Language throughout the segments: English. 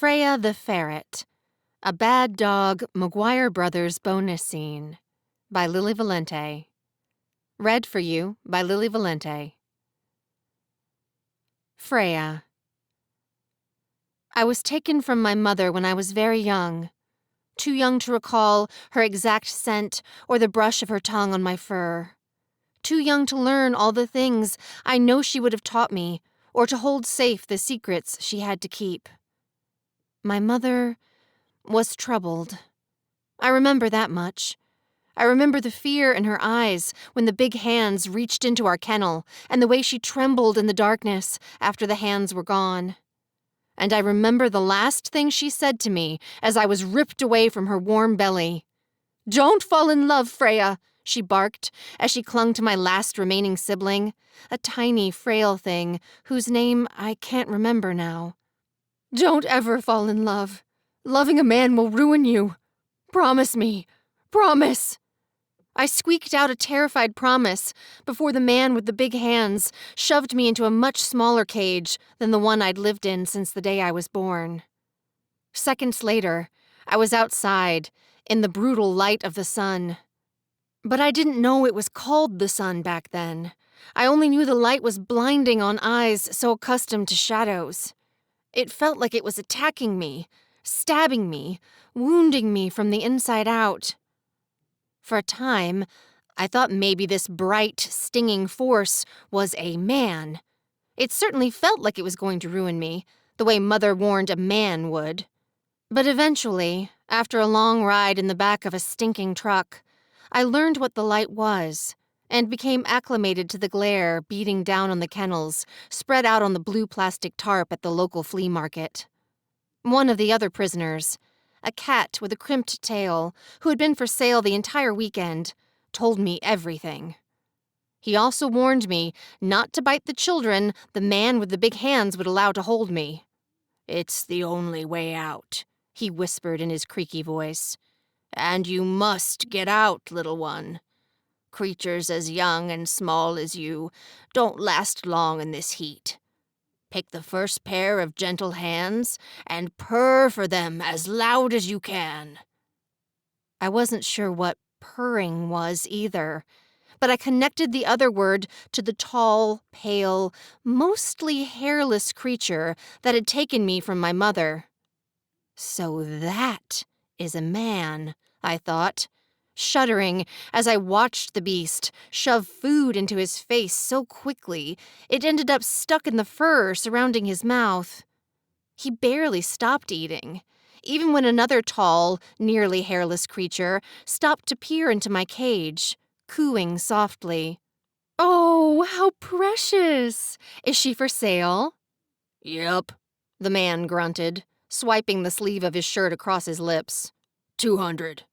Freya the Ferret, a Bad Dog McGuire Brothers bonus scene by Lili Valente. Read for you by Lili Valente. Freya. I was taken from my mother when I was very young, too young to recall her exact scent or the brush of her tongue on my fur, too young to learn all the things I know she would have taught me or to hold safe the secrets she had to keep. My mother was troubled. I remember that much. I remember the fear in her eyes when the big hands reached into our kennel and the way she trembled in the darkness after the hands were gone. And I remember the last thing she said to me as I was ripped away from her warm belly. "Don't fall in love, Freya," she barked as she clung to my last remaining sibling, a tiny, frail thing whose name I can't remember now. "Don't ever fall in love. Loving a man will ruin you. Promise me. Promise." I squeaked out a terrified promise before the man with the big hands shoved me into a much smaller cage than the one I'd lived in since the day I was born. Seconds later, I was outside, in the brutal light of the sun. But I didn't know it was called the sun back then. I only knew the light was blinding on eyes so accustomed to shadows. It felt like it was attacking me, stabbing me, wounding me from the inside out. For a time, I thought maybe this bright, stinging force was a man. It certainly felt like it was going to ruin me, the way Mother warned a man would. But eventually, after a long ride in the back of a stinking truck, I learned what the light was and became acclimated to the glare beating down on the kennels spread out on the blue plastic tarp at the local flea market. One of the other prisoners, a cat with a crimped tail, who had been for sale the entire weekend, told me everything. He also warned me not to bite the children the man with the big hands would allow to hold me. "It's the only way out," he whispered in his creaky voice. "And you must get out, little one. Creatures as young and small as you don't last long in this heat. Pick the first pair of gentle hands and purr for them as loud as you can." I wasn't sure what purring was either, but I connected the other word to the tall, pale, mostly hairless creature that had taken me from my mother. So that is a man, I thought, shuddering as I watched the beast shove food into his face so quickly it ended up stuck in the fur surrounding his mouth. He barely stopped eating, even when another tall, nearly hairless creature stopped to peer into my cage, cooing softly. "Oh, how precious! Is she for sale?" "Yep," the man grunted, swiping the sleeve of his shirt across his lips. 200.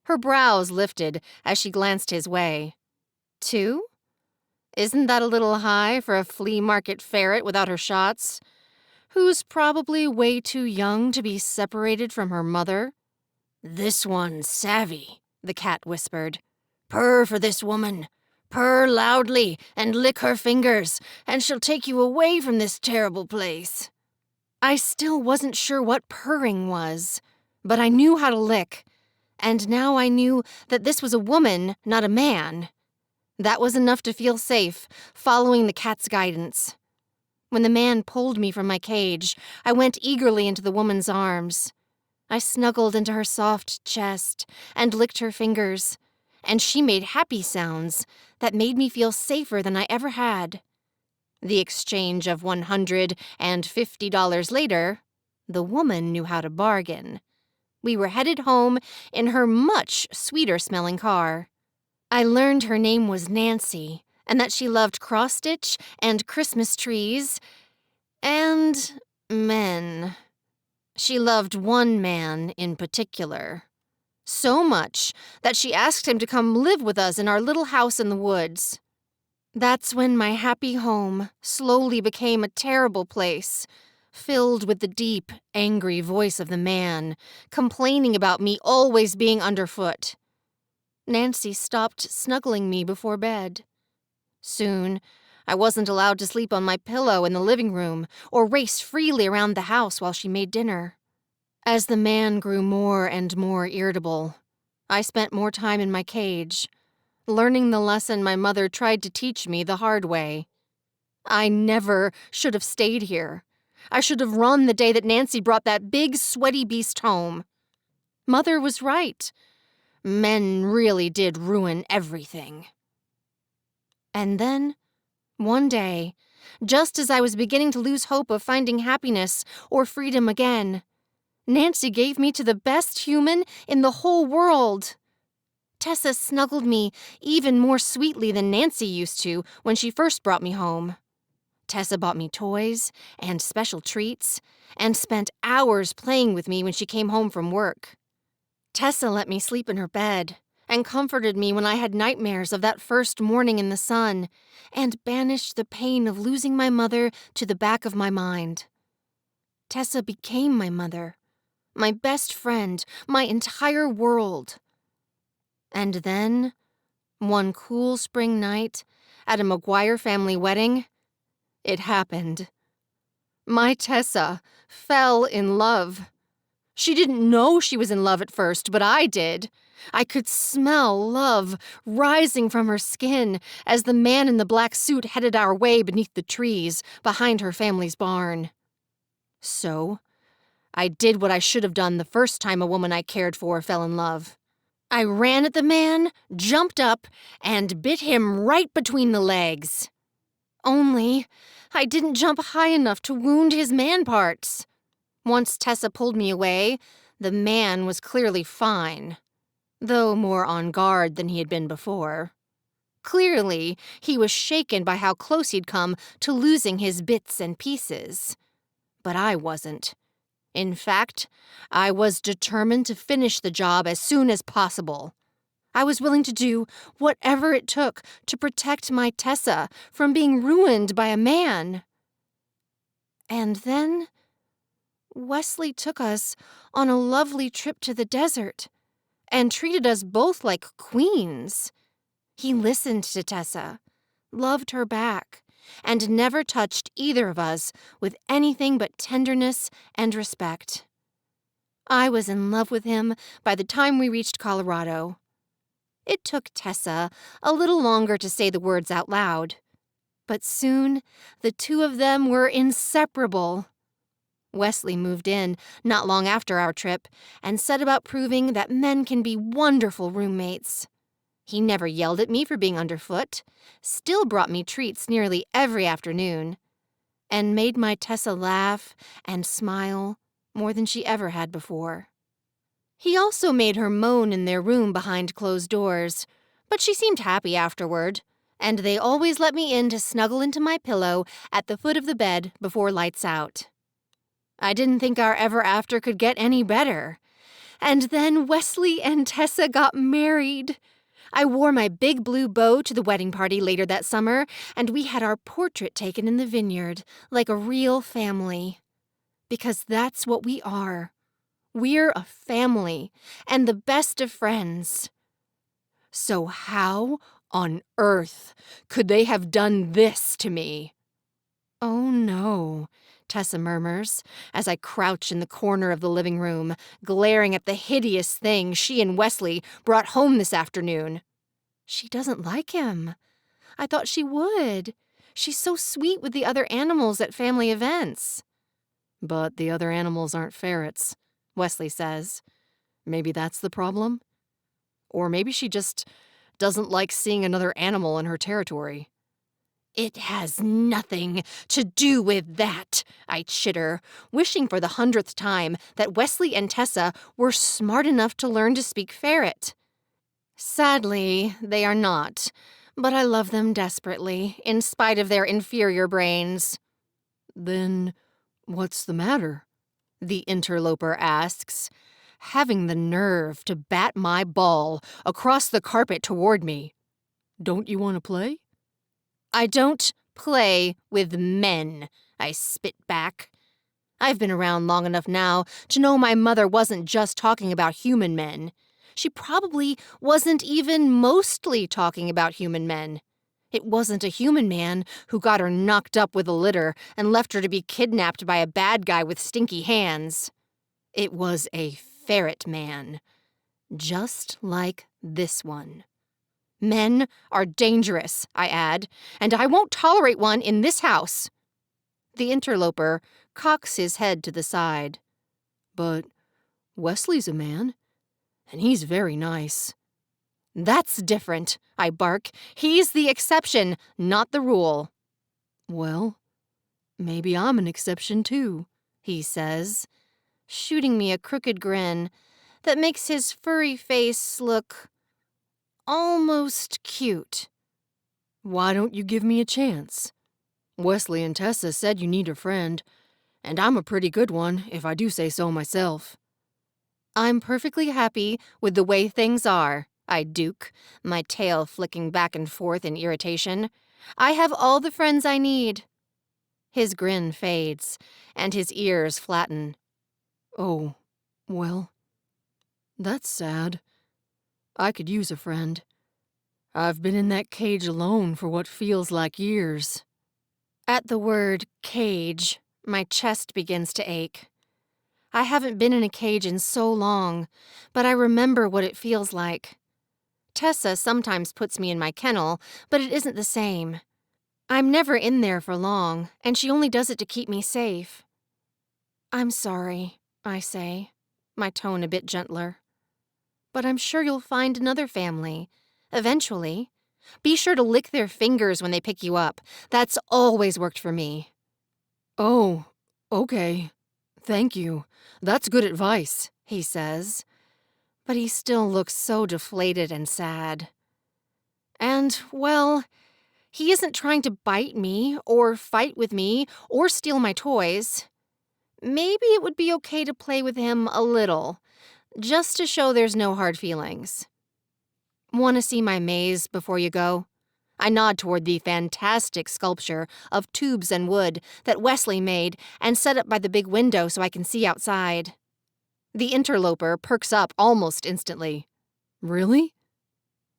Her brows lifted as she glanced his way. 2? Isn't that a little high for a flea market ferret without her shots? Who's probably way too young to be separated from her mother? "This one's savvy," the cat whispered. "Purr for this woman. Purr loudly and lick her fingers, and she'll take you away from this terrible place." I still wasn't sure what purring was, but I knew how to lick, and now I knew that this was a woman, not a man. That was enough to feel safe, following the cat's guidance. When the man pulled me from my cage, I went eagerly into the woman's arms. I snuggled into her soft chest and licked her fingers, and she made happy sounds that made me feel safer than I ever had. The exchange of $150 later, the woman knew how to bargain. We were headed home in her much sweeter-smelling car. I learned her name was Nancy, and that she loved cross-stitch and Christmas trees and men. She loved one man in particular. So much that she asked him to come live with us in our little house in the woods. That's when my happy home slowly became a terrible place, filled with the deep, angry voice of the man, complaining about me always being underfoot. Nancy stopped snuggling me before bed. Soon, I wasn't allowed to sleep on my pillow in the living room or race freely around the house while she made dinner. As the man grew more and more irritable, I spent more time in my cage, learning the lesson my mother tried to teach me the hard way. I never should have stayed here. I should have run the day that Nancy brought that big, sweaty beast home. Mother was right. Men really did ruin everything. And then, one day, just as I was beginning to lose hope of finding happiness or freedom again, Nancy gave me to the best human in the whole world. Tessa snuggled me even more sweetly than Nancy used to when she first brought me home. Tessa bought me toys and special treats and spent hours playing with me when she came home from work. Tessa let me sleep in her bed and comforted me when I had nightmares of that first morning in the sun and banished the pain of losing my mother to the back of my mind. Tessa became my mother, my best friend, my entire world. And then, one cool spring night at a McGuire family wedding, it happened. My Tessa fell in love. She didn't know she was in love at first, but I did. I could smell love rising from her skin as the man in the black suit headed our way beneath the trees behind her family's barn. So, I did what I should have done the first time a woman I cared for fell in love. I ran at the man, jumped up, and bit him right between the legs. Only, I didn't jump high enough to wound his man parts. Once Tessa pulled me away, the man was clearly fine, though more on guard than he had been before. Clearly, he was shaken by how close he'd come to losing his bits and pieces. But I wasn't. In fact, I was determined to finish the job as soon as possible. I was willing to do whatever it took to protect my Tessa from being ruined by a man. And then Wesley took us on a lovely trip to the desert and treated us both like queens. He listened to Tessa, loved her back, and never touched either of us with anything but tenderness and respect. I was in love with him by the time we reached Colorado. It took Tessa a little longer to say the words out loud, but soon the two of them were inseparable. Wesley moved in not long after our trip and set about proving that men can be wonderful roommates. He never yelled at me for being underfoot, still brought me treats nearly every afternoon, and made my Tessa laugh and smile more than she ever had before. He also made her moan in their room behind closed doors, but she seemed happy afterward, and they always let me in to snuggle into my pillow at the foot of the bed before lights out. I didn't think our ever after could get any better. And then Wesley and Tessa got married. I wore my big blue bow to the wedding party later that summer, and we had our portrait taken in the vineyard, like a real family. Because that's what we are. We're a family, and the best of friends. So how on earth could they have done this to me? Oh no, Tessa murmurs, as I crouch in the corner of the living room, glaring at the hideous thing she and Wesley brought home this afternoon. She doesn't like him. I thought she would. She's so sweet with the other animals at family events. But the other animals aren't ferrets, Wesley says. Maybe that's the problem? Or maybe she just doesn't like seeing another animal in her territory. It has nothing to do with that, I chitter, wishing for the 100th time that Wesley and Tessa were smart enough to learn to speak ferret. Sadly, they are not, but I love them desperately, in spite of their inferior brains. Then what's the matter? The interloper asks, having the nerve to bat my ball across the carpet toward me. Don't you want to play? I don't play with men, I spit back. I've been around long enough now to know my mother wasn't just talking about human men. She probably wasn't even mostly talking about human men. It wasn't a human man who got her knocked up with a litter and left her to be kidnapped by a bad guy with stinky hands. It was a ferret man. Just like this one. Men are dangerous, I add, and I won't tolerate one in this house. The interloper cocks his head to the side. But Wesley's a man, and he's very nice. That's different, I bark. He's the exception, not the rule. Well, maybe I'm an exception too, he says, shooting me a crooked grin that makes his furry face look almost cute. Why don't you give me a chance? Wesley and Tessa said you need a friend, and I'm a pretty good one, if I do say so myself. I'm perfectly happy with the way things are, I duke, my tail flicking back and forth in irritation. I have all the friends I need. His grin fades, and his ears flatten. Oh, well, that's sad. I could use a friend. I've been in that cage alone for what feels like years. At the word cage, my chest begins to ache. I haven't been in a cage in so long, but I remember what it feels like. Tessa sometimes puts me in my kennel, but it isn't the same. I'm never in there for long, and she only does it to keep me safe. I'm sorry, I say, my tone a bit gentler. But I'm sure you'll find another family, eventually. Be sure to lick their fingers when they pick you up. That's always worked for me. Oh, okay. Thank you. That's good advice, he says. But he still looks so deflated and sad. And, well, he isn't trying to bite me, or fight with me, or steal my toys. Maybe it would be okay to play with him a little, just to show there's no hard feelings. Want to see my maze before you go? I nod toward the fantastic sculpture of tubes and wood that Wesley made and set up by the big window so I can see outside. The interloper perks up almost instantly. Really?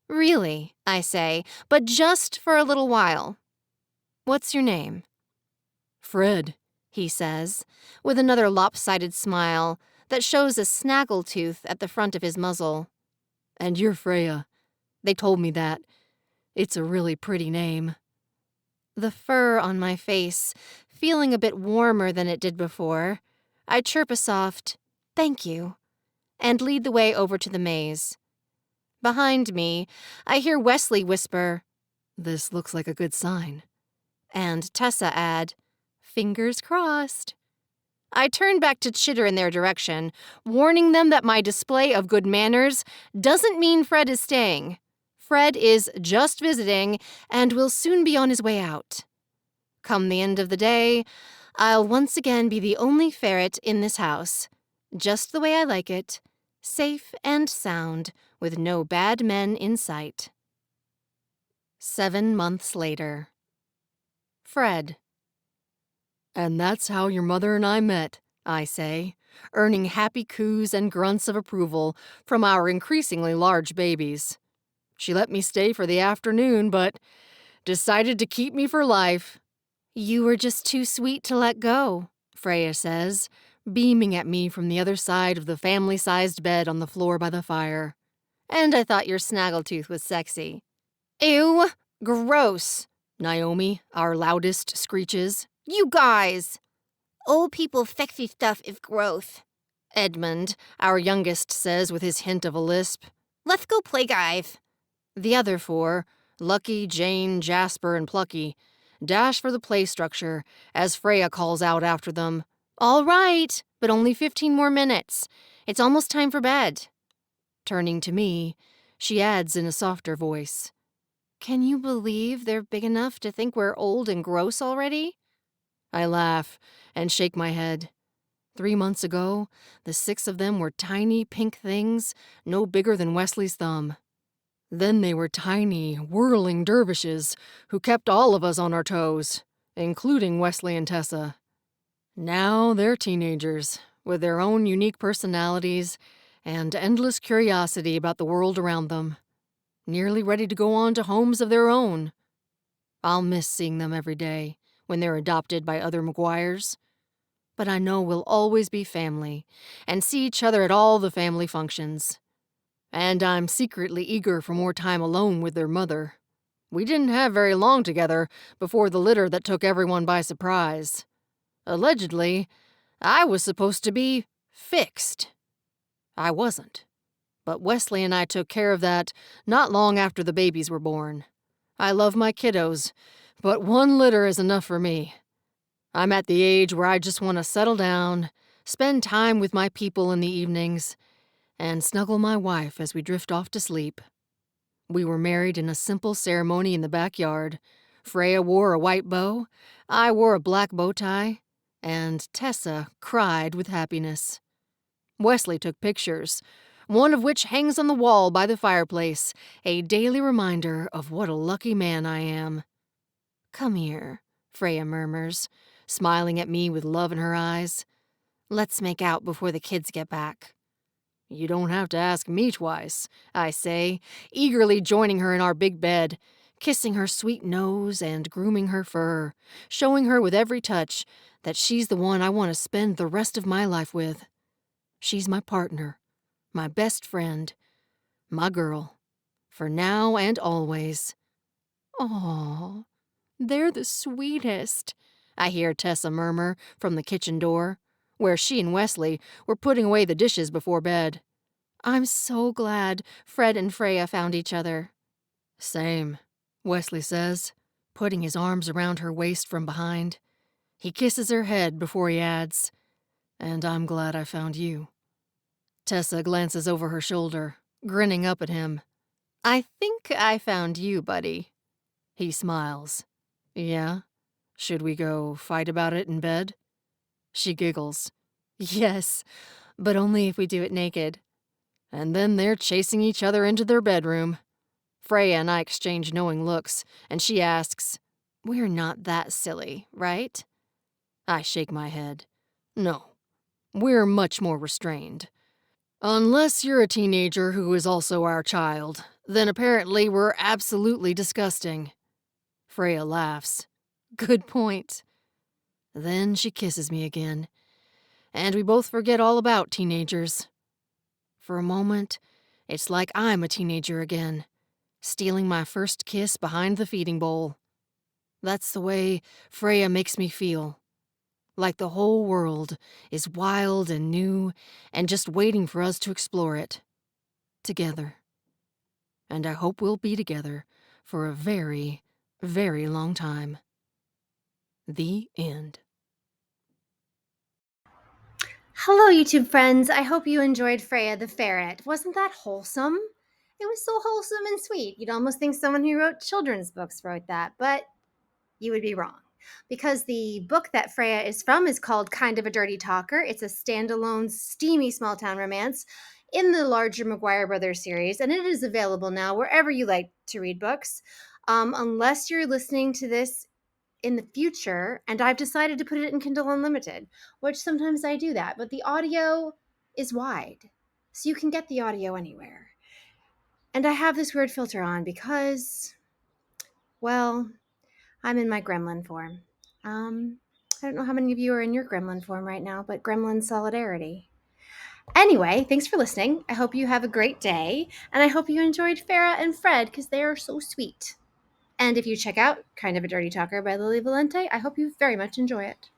Really, I say, but just for a little while. What's your name? Fred, he says, with another lopsided smile that shows a snaggletooth at the front of his muzzle. And you're Freya. They told me that. It's a really pretty name. The fur on my face, feeling a bit warmer than it did before, I chirp a soft, "Thank you," and lead the way over to the maze. Behind me, I hear Wesley whisper, "This looks like a good sign," and Tessa add, "Fingers crossed." I turn back to chitter in their direction, warning them that my display of good manners doesn't mean Fred is staying. Fred is just visiting and will soon be on his way out. Come the end of the day, I'll once again be the only ferret in this house, just the way I like it, safe and sound, with no bad men in sight. 7 months later. Fred. And that's how your mother and I met, I say, earning happy coos and grunts of approval from our increasingly large babies. She let me stay for the afternoon, but decided to keep me for life. You were just too sweet to let go, Freya says, beaming at me from the other side of the family-sized bed on the floor by the fire. And I thought your snaggletooth was sexy. Ew, gross, Naomi, our loudest, screeches. You guys! Old people sexy stuff is gross, Edmund, our youngest, says with his hint of a lisp. Let's go play, guys. The other four, Lucky, Jane, Jasper, and Plucky, dash for the play structure as Freya calls out after them. All right, but only 15 more minutes. It's almost time for bed. Turning to me, she adds in a softer voice, Can you believe they're big enough to think we're old and gross already? I laugh and shake my head. 3 months ago, the 6 of them were tiny pink things, no bigger than Wesley's thumb. Then they were tiny, whirling dervishes who kept all of us on our toes, including Wesley and Tessa. Now they're teenagers, with their own unique personalities and endless curiosity about the world around them, nearly ready to go on to homes of their own. I'll miss seeing them every day when they're adopted by other McGuires. But I know we'll always be family and see each other at all the family functions. And I'm secretly eager for more time alone with their mother. We didn't have very long together before the litter that took everyone by surprise. Allegedly, I was supposed to be fixed. I wasn't. But Wesley and I took care of that not long after the babies were born. I love my kiddos, but one litter is enough for me. I'm at the age where I just want to settle down, spend time with my people in the evenings, and snuggle my wife as we drift off to sleep. We were married in a simple ceremony in the backyard. Freya wore a white bow, I wore a black bow tie, and Tessa cried with happiness. Wesley took pictures, one of which hangs on the wall by the fireplace, a daily reminder of what a lucky man I am. "Come here," Freya murmurs, smiling at me with love in her eyes. "Let's make out before the kids get back." "You don't have to ask me twice," I say, eagerly joining her in our big bed, kissing her sweet nose and grooming her fur, showing her with every touch that she's the one I want to spend the rest of my life with. She's my partner, my best friend, my girl, for now and always. "Aw, they're the sweetest," I hear Tessa murmur from the kitchen door, where she and Wesley were putting away the dishes before bed. "I'm so glad Fred and Freya found each other." "Same," Wesley says, putting his arms around her waist from behind. He kisses her head before he adds, "And I'm glad I found you." Tessa glances over her shoulder, grinning up at him. "I think I found you, buddy." He smiles. "Yeah? Should we go fight about it in bed?" She giggles. "Yes, but only if we do it naked." And then they're chasing each other into their bedroom. Freya and I exchange knowing looks, and she asks, "We're not that silly, right?" I shake my head. "No, we're much more restrained. Unless you're a teenager who is also our child, then apparently we're absolutely disgusting." Freya laughs. "Good point." Then she kisses me again, and we both forget all about teenagers. For a moment, it's like I'm a teenager again, stealing my first kiss behind the feeding bowl. That's the way Freya makes me feel. Like the whole world is wild and new and just waiting for us to explore it. Together. And I hope we'll be together for a very, very long time. The end. Hello, YouTube friends. I hope you enjoyed Freya the ferret. Wasn't that wholesome? It was so wholesome and sweet. You'd almost think someone who wrote children's books wrote that, but you would be wrong. Because the book that Freya is from is called Kind of a Dirty Talker. It's a standalone, steamy small town romance in the larger McGuire Brothers series, and it is available now wherever you like to read books. Unless you're listening to this in the future, and I've decided to put it in Kindle Unlimited, which sometimes I do that, but the audio is wide, so you can get the audio anywhere. And I have this weird filter on because, well, I'm in my gremlin form. I don't know how many of you are in your gremlin form right now, but gremlin solidarity. Anyway, thanks for listening. I hope you have a great day, and I hope you enjoyed Farah and Fred because they are so sweet. And if you check out Kind of a Dirty Talker by Lili Valente, I hope you very much enjoy it.